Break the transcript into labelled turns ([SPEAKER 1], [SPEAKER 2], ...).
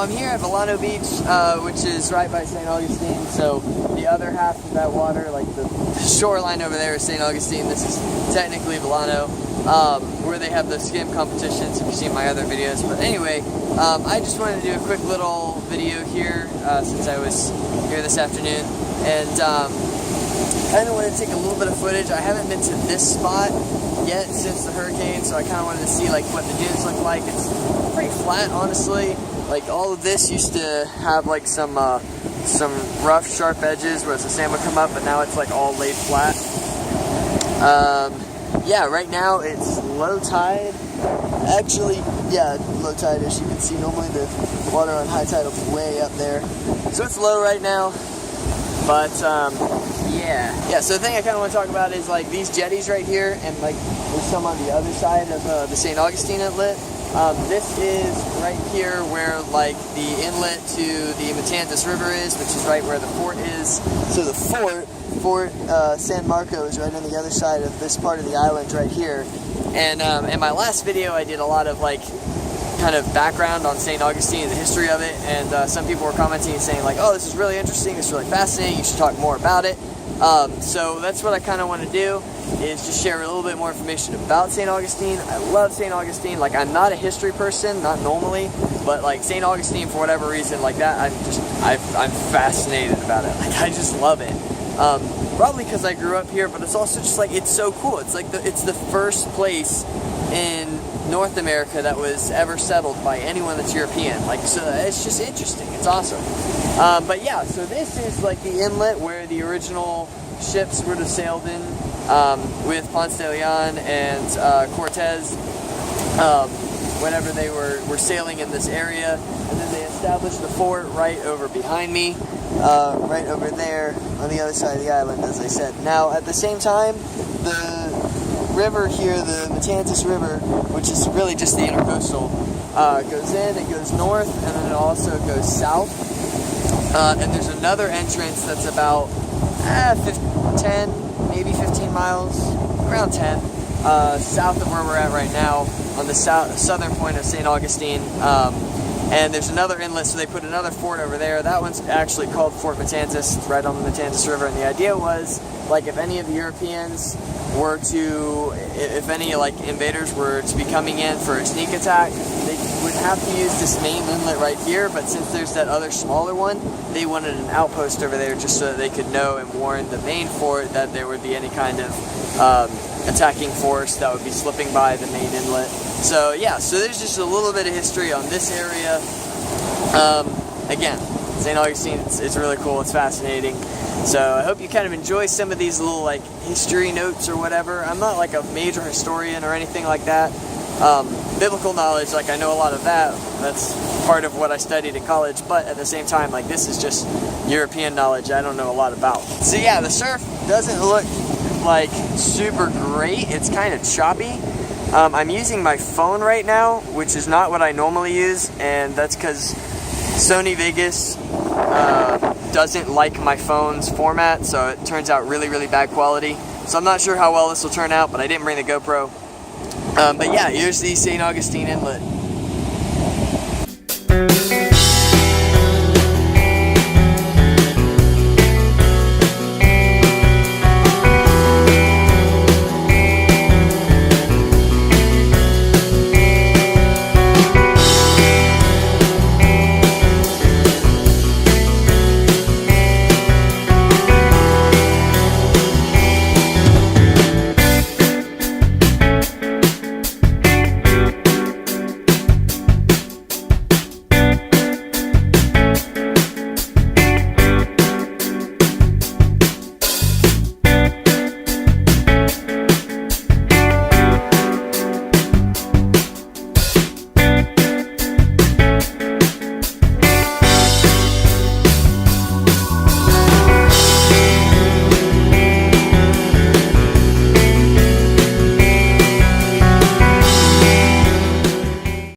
[SPEAKER 1] I'm here at Vilano Beach, which is right by St. Augustine. So the other half of that water, like the shoreline over there is St. Augustine. This is technically Vilano, where they have the skim competitions, if you've seen my other videos. But anyway, I just wanted to do a quick little video here since I was here this afternoon. And kind of wanted to take a little bit of footage. I haven't been to this spot yet since the hurricane, so I kind of wanted to see like what the dunes look like. It's pretty flat, honestly. Like all of this used to have like some rough, sharp edges where the sand would come up, but now it's like all laid flat. Yeah, right now it's low tide. Actually, yeah, low tide, as you can see. Normally the water on high tide will be way up there, so it's low right now. But yeah. So the thing I kind of want to talk about is like these jetties right here, and like there's some on the other side of the St. Augustine inlet. This is right here where like the inlet to the Matanzas River is, which is right where the fort is. So the Fort San Marco is right on the other side of this part of the island right here. And in my last video I did a lot of like kind of background on St. Augustine and the history of it, and some people were commenting and saying like, oh, this is really interesting, this is really fascinating, you should talk more about it. So that's what I kind of want to do, is just share a little bit more information about St. Augustine. I love St. Augustine. Like, I'm not a history person, not normally, but like St. Augustine, for whatever reason like that, I'm fascinated about it. Like, I just love it. Probably because I grew up here, but it's also just like, it's so cool. It's like it's the first place in North America that was ever settled by anyone that's European. Like, so it's just interesting. It's awesome. But yeah, so this is like the inlet where the original ships would have sailed in with Ponce de Leon and Cortez whenever they were sailing in this area. And then they established the fort right over behind me, right over there on the other side of the island, as I said. Now, at the same time, the river here, the Matanzas River, which is really just the intercoastal, goes in, it goes north, and then it also goes south. And there's another entrance that's about 10, maybe 15 miles, around 10, south of where we're at right now, on the southern point of St. Augustine. And there's another inlet, so they put another fort over there. That one's actually called Fort Matanzas, right on the Matanzas River. And the idea was, like, if any of the Europeans were to, if any like invaders were to be coming in for a sneak attack, they would have to use this main inlet right here. But since there's that other smaller one, they wanted an outpost over there just so that they could know and warn the main fort that there would be any kind of attacking force that would be slipping by the main inlet. So yeah, so there's just a little bit of history on this area. Again, St. Augustine, it's really cool, it's fascinating. So I hope you kind of enjoy some of these little like history notes or whatever. I'm not like a major historian or anything like that. Biblical knowledge, like I know a lot of that. That's part of what I studied in college, but at the same time, like this is just European knowledge I don't know a lot about. So yeah, the surf doesn't look like super great. It's kind of choppy. I'm using my phone right now, which is not what I normally use, and that's because Sony Vegas doesn't like my phone's format, so it turns out really, really bad quality. So I'm not sure how well this will turn out, but I didn't bring the GoPro. But yeah, here's the St. Augustine Inlet.